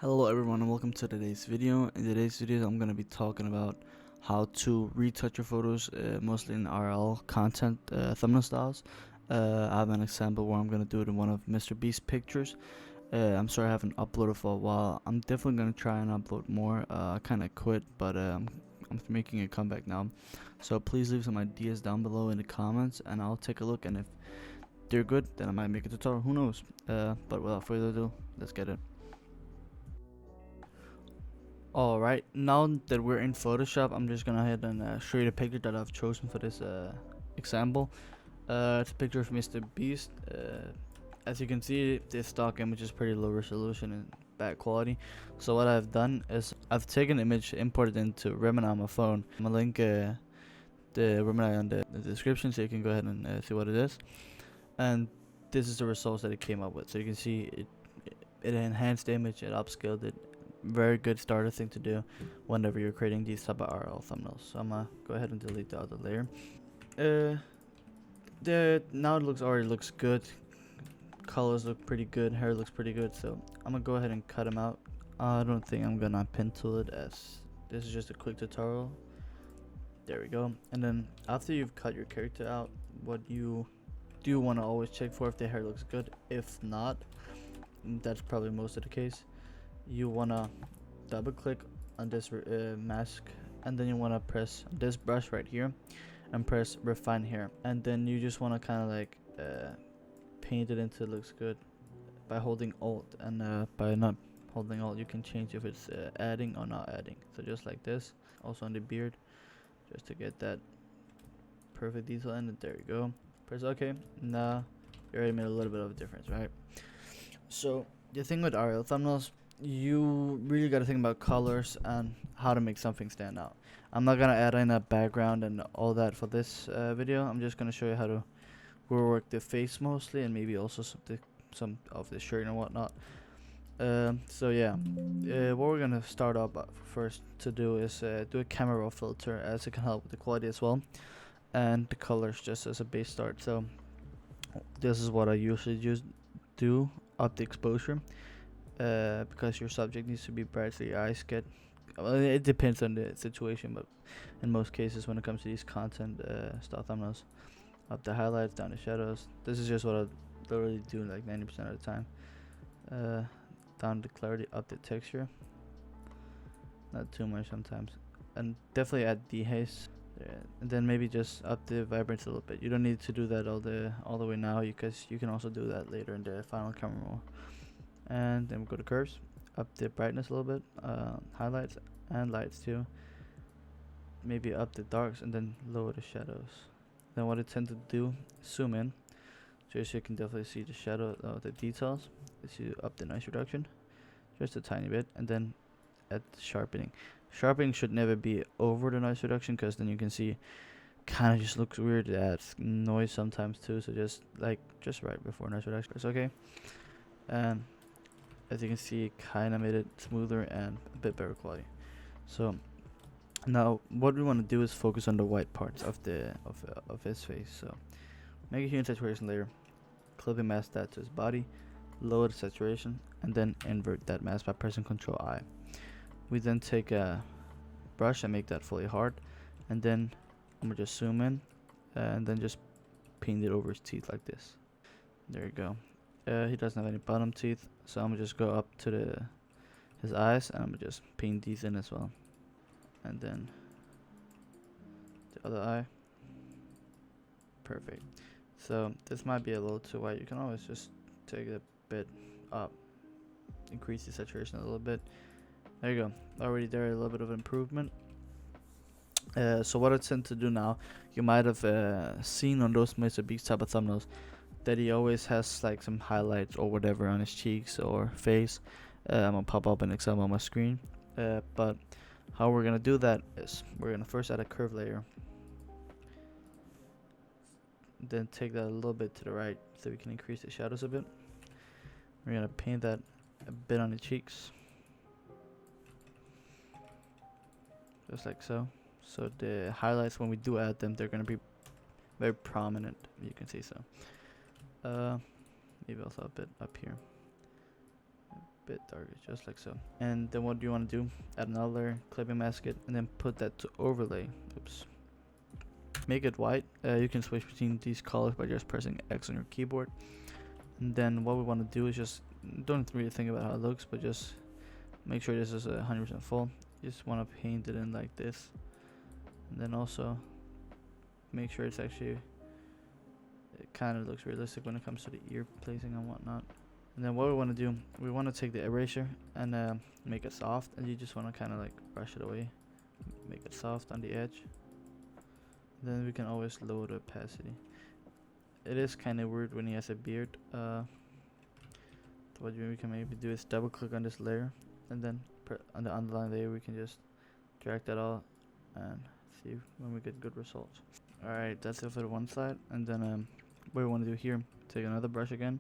Hello everyone and welcome to today's video. In today's video I'm going to be talking about how to retouch your photos, mostly in RL content thumbnail styles. I have an example where I'm going to do it in one of Mr. Beast's pictures. I'm sorry I haven't uploaded for a while. I'm definitely going to try and upload more. I kind of quit, but I'm making a comeback now. So please leave some ideas down below in the comments and I'll take a look, and if they're good then I might make a tutorial, who knows. But without further ado, let's get it. Alright, now that we're in Photoshop, I'm just gonna ahead and show you the picture that I've chosen for this example. It's a picture of Mr. Beast. As you can see, this stock image is pretty low resolution and bad quality. So what I've done is I've taken the image, imported into Remini on my phone. I'm gonna link the Remini on the description so you can go ahead and see what it is. And this is the results that it came up with. So you can see it enhanced the image, it upscaled it. Very good starter thing to do whenever you're creating these type of RL thumbnails. So I'm gonna go ahead and delete the other layer. Now it already looks good. Colors look pretty good. Hair looks pretty good. So I'm gonna go ahead and cut them out. I don't think I'm gonna pin tool it, as this is just a quick tutorial. There we go. And then after you've cut your character out, what you do want to always check for if the hair looks good. If not, that's probably most of the case. You want to double click on this mask, and then you want to press this brush right here and press refine here, and then you just want to kind of like paint it until it looks good by holding alt, and by not holding alt you can change if it's adding or not adding. So just like this, also on the beard, just to get that perfect detail in it. There you go. Press OK. Now you already made a little bit of a difference, right? So the thing with RL thumbnails, you really got to think about colors and how to make something stand out. I'm not gonna add in a background and all that for this video. I'm just gonna show you how to work the face mostly, and maybe also some of the shirt and whatnot. So yeah, what we're gonna start up first to do is do a camera raw filter, as it can help with the quality as well, and the colors just as a base start. So this is what I usually do up the exposure. Because your subject needs to be bright so your eyes get, well, it depends on the situation, but in most cases when it comes to these content style thumbnails, up the highlights, down the shadows. This is just what I literally do like 90% of the time. Down the clarity, up the texture, not too much sometimes, and definitely add dehaze, and then maybe just up the vibrance a little bit. You don't need to do that all the way now, because you can also do that later in the final camera roll. And then we go to curves, up the brightness a little bit, highlights and lights too, maybe up the darks, and then lower the shadows. Then what I tend to do, zoom in just so you can definitely see the shadow, the details. Is you up the noise reduction just a tiny bit, and then add sharpening. Sharpening should never be over the noise reduction, because then you can see kind of just looks weird. It adds noise sometimes too, so just right before noise reduction it's okay. And as you can see, it kind of made it smoother and a bit better quality. So now what we want to do is focus on the white parts of his face. So make a hue and saturation layer, clipping mask that to his body, lower the saturation, and then invert that mask by pressing Ctrl I. We then take a brush and make that fully hard, and then I'm gonna just zoom in and then just paint it over his teeth like this. There you go. He doesn't have any bottom teeth, so I'm gonna just go up to his eyes, and I'm gonna just paint these in as well, and then the other eye. Perfect. So this might be a little too white. You can always just take it a bit up, increase the saturation a little bit. There you go. Already there, a little bit of improvement. So what I tend to do now, you might have seen on those Mr. Beast type of thumbnails that he always has like some highlights or whatever on his cheeks or face. I'm gonna pop up an example on my screen. But how we're gonna do that is we're gonna first add a curve layer, then take that a little bit to the right so we can increase the shadows a bit. We're gonna paint that a bit on the cheeks, just like so. So the highlights, when we do add them, they're gonna be very prominent, you can see. So maybe also a bit up here, a bit darker, just like so. And then what do you want to do? Add another layer, clipping mask it, and then put that to overlay. Oops. Make it white. You can switch between these colors by just pressing X on your keyboard. And then what we want to do is just, don't really think about how it looks, but just make sure this is 100% full. You just want to paint it in like this. And then also make sure it's actually, it kind of looks realistic when it comes to the ear placing and whatnot. And then what we want to do, we want to take the eraser and make it soft, and you just want to kind of like brush it away, make it soft on the edge. Then we can always lower the opacity. It is kind of weird when he has a beard. What we can maybe do is double click on this layer, and then on the underlying layer we can just drag that all and see when we get good results. Alright, that's it for the one side. And then what we want to do here, take another brush again,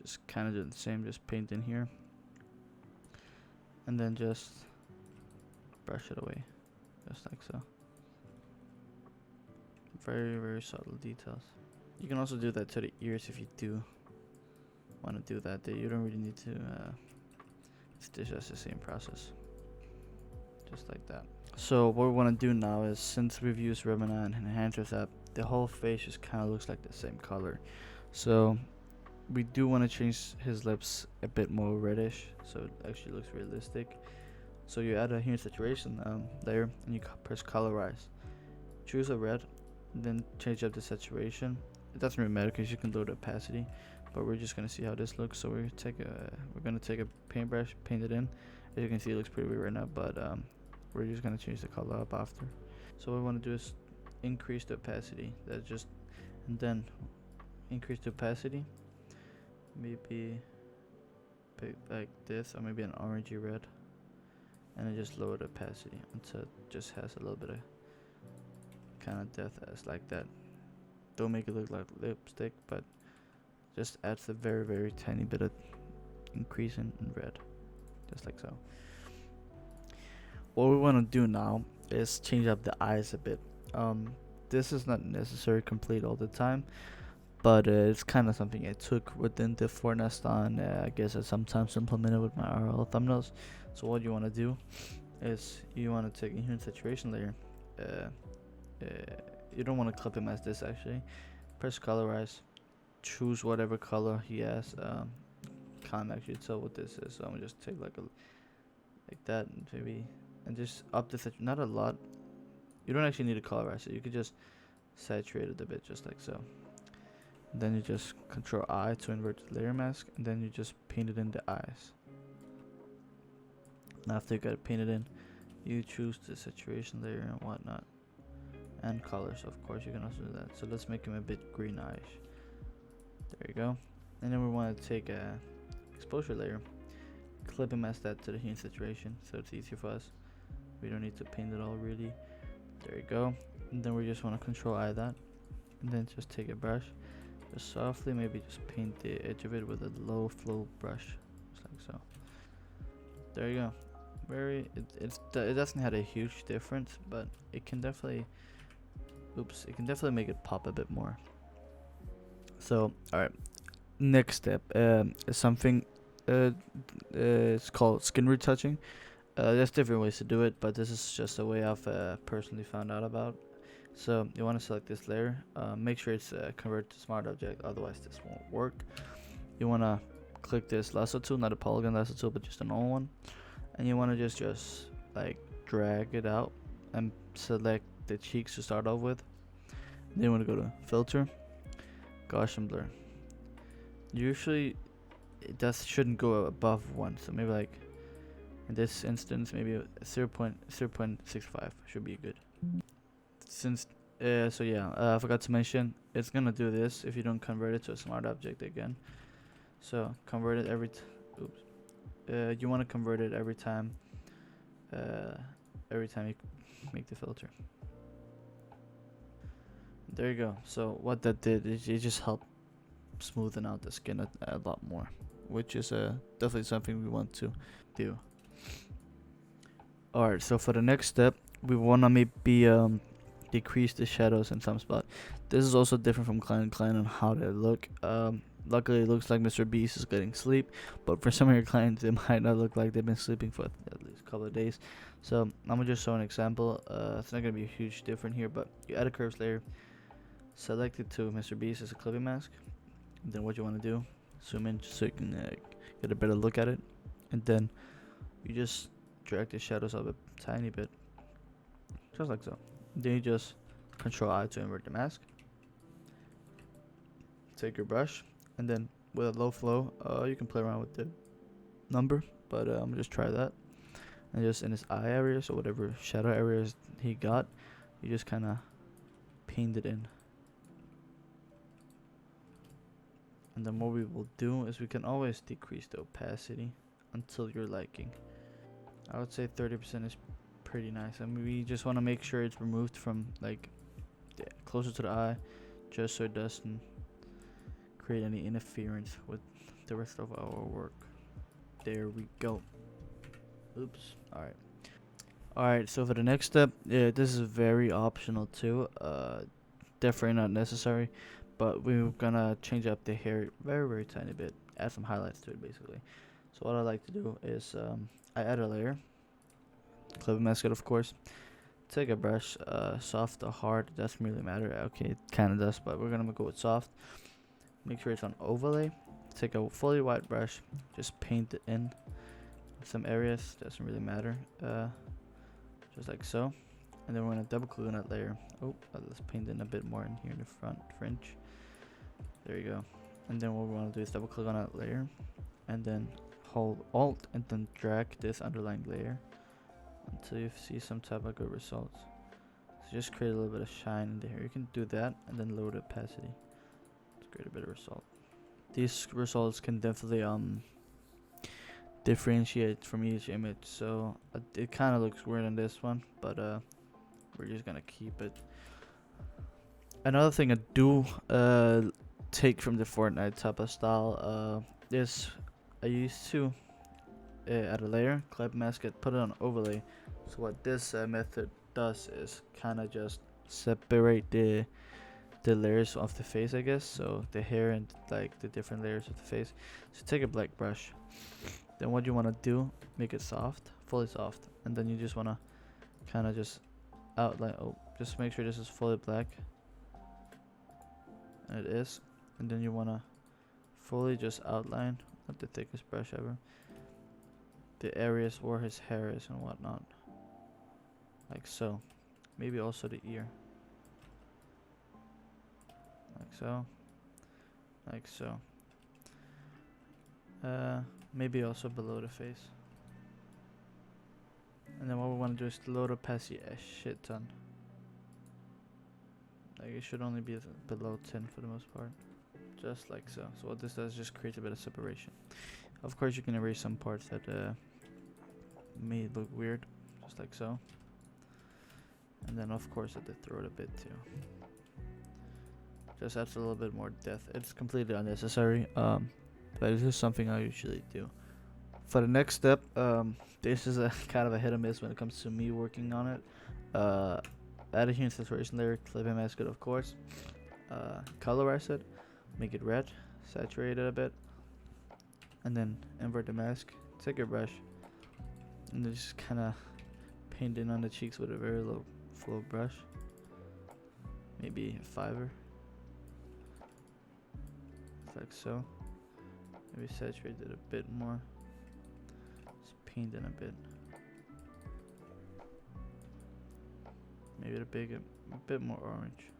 just kind of do the same, just paint in here, and then just brush it away, just like so. Very, very subtle details. You can also do that to the ears if you do want to do that. You don't really need to. It's just the same process, just like that. So what we want to do now is, since we've used Remina and Enhancers app, the whole face just kind of looks like the same color. So we do want to change his lips a bit more reddish, so it actually looks realistic. So you add a hue and saturation layer, and you press colorize. Choose a red, and then change up the saturation. It doesn't really matter because you can load the opacity, but we're just gonna see how this looks. So we're gonna take a paintbrush, paint it in. As you can see, it looks pretty weird right now, but we're just gonna change the color up after. So what we want to do is increase the opacity. And then increase the opacity. Maybe pick like this, or maybe an orangey red, and then just lower the opacity until it just has a little bit of kind of depth as like that. Don't make it look like lipstick, but just adds a very, very tiny bit of increase in red, just like so. What we want to do now is change up the eyes a bit. This is not necessary complete all the time, but it's kind of something I took within the Fortnite on. I guess I sometimes implement it with my RL thumbnails. So what you want to do is you want to take a hue and saturation layer. You don't want to clip him as this actually. Press colorize, choose whatever color he has. Can't actually tell what this is, so I'm gonna just take like that, and maybe, and just up the not a lot. You don't actually need to colorize it. You could just saturate it a bit, just like so. And then you just Control I to invert the layer mask, and then you just paint it in the eyes. And after you got it painted in, you choose the saturation layer and whatnot. And colors, of course, you can also do that. So let's make him a bit greenish. There you go. And then we want to take a exposure layer, clip and mask that to the hue and saturation, so it's easier for us. We don't need to paint it all really. There you go. And then we just want to Control I that, and then just take a brush, just softly, maybe just paint the edge of it with a low flow brush, just like so. There you go. It doesn't have a huge difference, but it can definitely. It can definitely make it pop a bit more. So, alright, next step is something, it's called skin retouching. There's different ways to do it, but this is just a way I've personally found out about. So, you want to select this layer, make sure it's converted to smart object, otherwise this won't work. You want to click this lasso tool, not a polygon lasso tool, but just a normal one. And you want to just like drag it out and select the cheeks to start off with. Then you want to go to filter, Gaussian blur. Usually it shouldn't go above 1, so maybe like in this instance maybe 0.65 should be good. Since so yeah, I forgot to mention, it's gonna do this if you don't convert it to a smart object again. So convert it you want to convert it every time you make the filter. There you go. So what that did is it just helped smoothen out the skin a lot more, which is definitely something we want to do. Alright, so for the next step, we want to maybe decrease the shadows in some spot. This is also different from client to client on how they look. Luckily, it looks like Mr. Beast is getting sleep, but for some of your clients, it might not look like they've been sleeping for at least a couple of days. So I'm gonna just show an example. It's not gonna be a huge difference here, but you add a curves layer, select it to Mr. Beast as a clipping mask, and then what you want to do, zoom in just so you can get a better look at it, and then you just drag the shadows up a tiny bit, just like so. Then you just Control I to invert the mask. Take your brush, and then with a low flow, you can play around with the number, but I'm gonna just try that. And just in his eye area, so whatever shadow areas he got, you just kind of paint it in. And then what we will do is we can always decrease the opacity until your liking. I would say 30% is pretty nice. I mean, we just want to make sure it's removed from like closer to the eye, just so it doesn't create any interference with the rest of our work. There we go. Oops. Alright. Alright, so for the next step, yeah, this is very optional too. Definitely not necessary, but we're gonna change up the hair very, very tiny bit. Add some highlights to it basically. So what I like to do is I add a layer, clip mask it of course. Take a brush, soft or hard, doesn't really matter. Okay, it kinda does, but we're gonna go with soft. Make sure it's on overlay. Take a fully white brush, just paint it in some areas, doesn't really matter. Just like so. And then we're gonna double click on that layer. Oh, let's paint in a bit more in here in the front fringe. There you go. And then what we want to do is double click on that layer, and then hold Alt and then drag this underlying layer until you see some type of good results. So just create a little bit of shine in there. You can do that and then lower the opacity to create a better result. These results can definitely differentiate from each image, so it kind of looks weird on this one, but we're just gonna keep it. Another thing I do take from the Fortnite type of style is I used to add a layer, clip mask it, put it on overlay. So what this method does is kind of just separate the layers of the face, I guess. So the hair and like the different layers of the face. So take a black brush. Then what you want to do, make it soft, fully soft, and then you just want to kind of just outline. Oh, just make sure this is fully black, and it is. And then you want to fully just outline, not the thickest brush ever, the areas where his hair is and whatnot, like so. Maybe also the ear, like so, like so. Maybe also below the face. And then what we want to do is load opacity a shit ton. Like it should only be below 10 for the most part. Just like so. So what this does is just create a bit of separation. Of course you can erase some parts that may look weird. Just like so. And then of course at the throat a bit too. Just adds a little bit more depth. It's completely unnecessary. But this is something I usually do. For the next step, this is a kind of a hit or miss when it comes to me working on it. Add a hue and saturation layer, clip and mask it of course. Colorize it, make it red, saturate it a bit, and then invert the mask. Take your brush and then just kind of paint in on the cheeks with a very low flow brush. Maybe a fiver, like so. Maybe saturate it a bit more. Just paint in a bit. Maybe a bit more orange.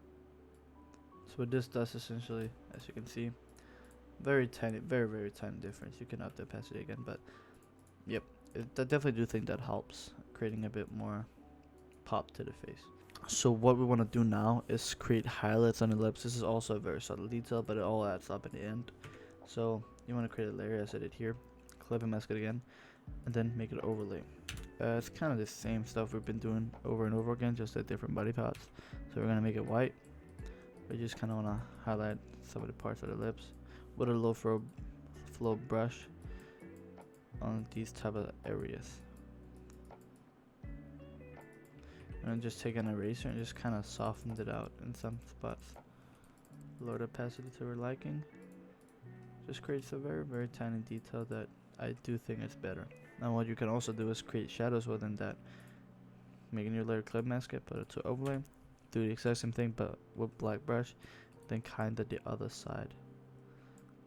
So what this does essentially, as you can see, very tiny, very tiny difference. You can up the opacity again, but yep, I definitely do think that helps creating a bit more pop to the face. So what we want to do now is create highlights on the lips. This is also a very subtle detail, but it all adds up in the end. So you want to create a layer as I did here, clip and mask it again, and then make it overlay. It's kind of the same stuff we've been doing over and over again, just at different body parts. So we're gonna make it white. We just kind of want to highlight some of the parts of the lips with a low flow brush on these type of areas. And then just take an eraser and just kind of soften it out in some spots. Lower the opacity to our liking. just creates a very tiny detail that I do think is better. Now what you can also do is create shadows within that. Make a new layer, clip mask it, put it to overlay, do the exact same thing but with black brush, then kinda the other side.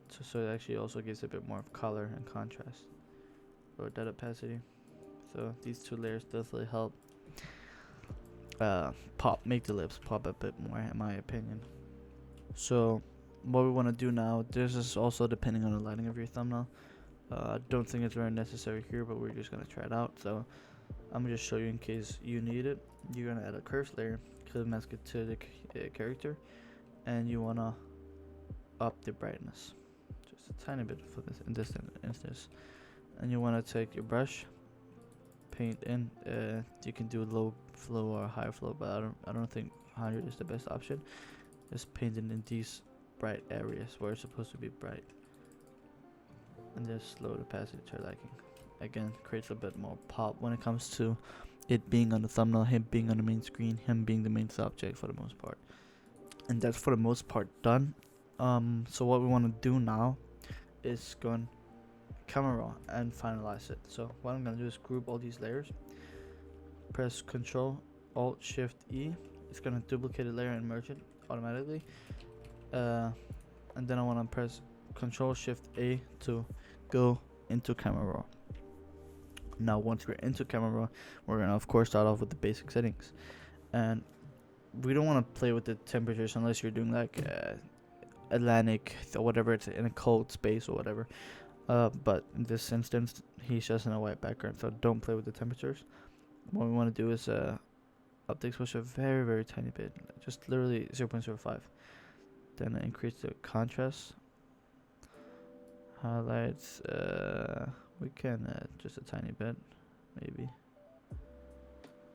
So it actually also gives a bit more of color and contrast. Or that opacity. So these two layers definitely help make the lips pop a bit more in my opinion. So what we want to do now, this is also depending on the lighting of your thumbnail. I don't think it's very necessary here, but we're just gonna try it out. So I'm gonna just show you in case you need it. You're gonna add a curves layer, clip mask it to the character, and you wanna up the brightness just a tiny bit for this in this instance. And you wanna take your brush, paint in. You can do low flow or high flow, but I don't think 100 is the best option. Just paint it in these bright areas where it's supposed to be bright, and just slow the opacity to your liking. Again, creates a bit more pop when it comes to it being on the thumbnail, him being on the main screen, him being the main subject for the most part. And that's for the most part done. So what we want to do now is go on camera raw and finalize it. So what I'm gonna do is group all these layers, press Ctrl Alt Shift E. It's gonna duplicate a layer and merge it automatically. And then I want to press Ctrl Shift A to go into camera raw. Now once we're into camera raw, we're gonna of course start off with the basic settings, and we don't want to play with the temperatures unless you're doing like Atlantic or whatever, it's in a cold space or whatever. But in this instance, he's just in a white background, so don't play with the temperatures. What we want to do is up the exposure very tiny bit, just literally 0.05. Then increase the contrast, highlights. We can add just a tiny bit, maybe.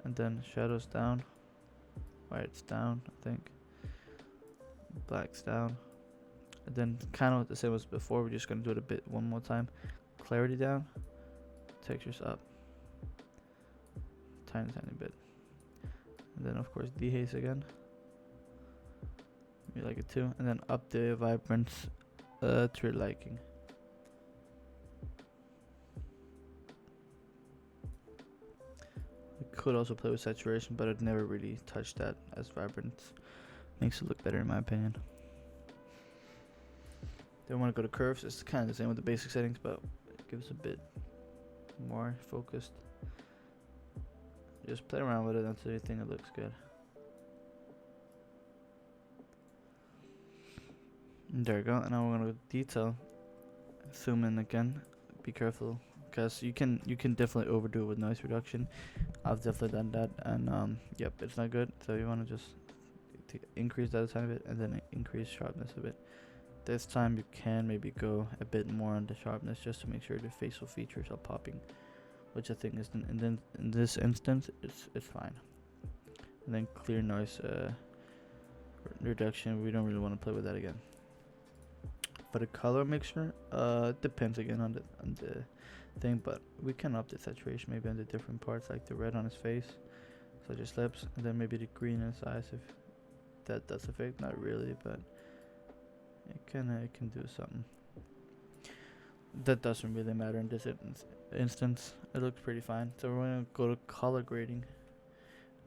And then shadows down, whites down, I think. Blacks down. And then kind of the same as before, we're just gonna do it a bit one more time. Clarity down, textures up, tiny bit. And then of course dehaze again. You like it too, and then up the vibrance to your liking. Could also play with saturation, but I'd never really touched that, as vibrance makes it look better in my opinion. Then want to go to curves. It's kind of the same with the basic settings, but it gives a bit more focused. Just play around with it until you think it looks good. And there we go. And now we're gonna go to detail. Zoom in again. Be careful, because you can definitely overdo it with noise reduction. I've definitely done that, and yep, it's not good. So you want to just increase that a tiny bit, and then increase sharpness a bit. This time you can maybe go a bit more on the sharpness, just to make sure the facial features are popping, which I think is in this instance it's fine. And then clear noise reduction, we don't really want to play with that again. For the color mixture, it depends again on the thing, but we can up the saturation maybe on the different parts, like the red on his face, such as lips, and then maybe the green in his eyes, if that does affect. Not really, but it can do something. That doesn't really matter in this instance. It looks pretty fine. So we're gonna go to color grading,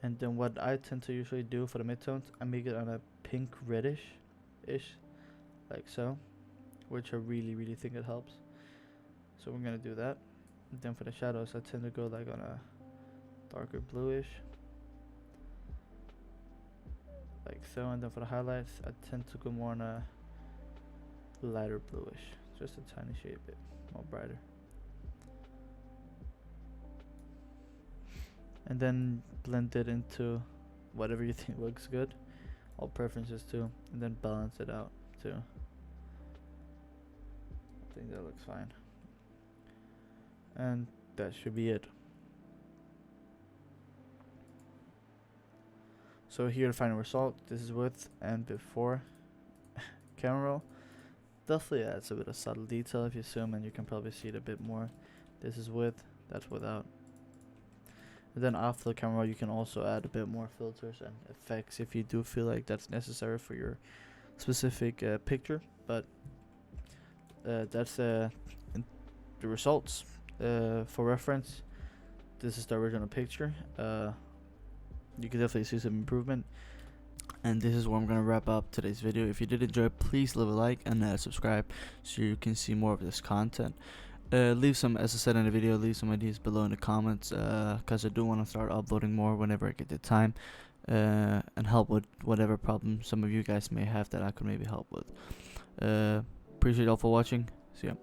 and then what I tend to usually do for the midtones, I make it on a pink reddish-ish, like so, which I really think it helps. So we're gonna do that. And then for the shadows, I tend to go like on a darker bluish, like so. And then for the highlights, I tend to go more on a lighter bluish, just a tiny shade bit more brighter. And then blend it into whatever you think looks good, all preferences too, and then balance it out too. I think that looks fine, and that should be it. So here the final result. This is with and before camera roll. Definitely adds a bit of subtle detail. If you zoom in, you can probably see it a bit more. This is with, that's without. And then after the camera roll, you can also add a bit more filters and effects if you do feel like that's necessary for your specific picture. But that's the results. For reference, this is the original picture. You can definitely see some improvement. And this is where I'm gonna wrap up today's video. If you did enjoy, please leave a like and subscribe so you can see more of this content. Leave some, as I said in the video, leave some ideas below in the comments, because I do want to start uploading more whenever I get the time, and help with whatever problems some of you guys may have that I could maybe help with. Appreciate y'all for watching. See ya.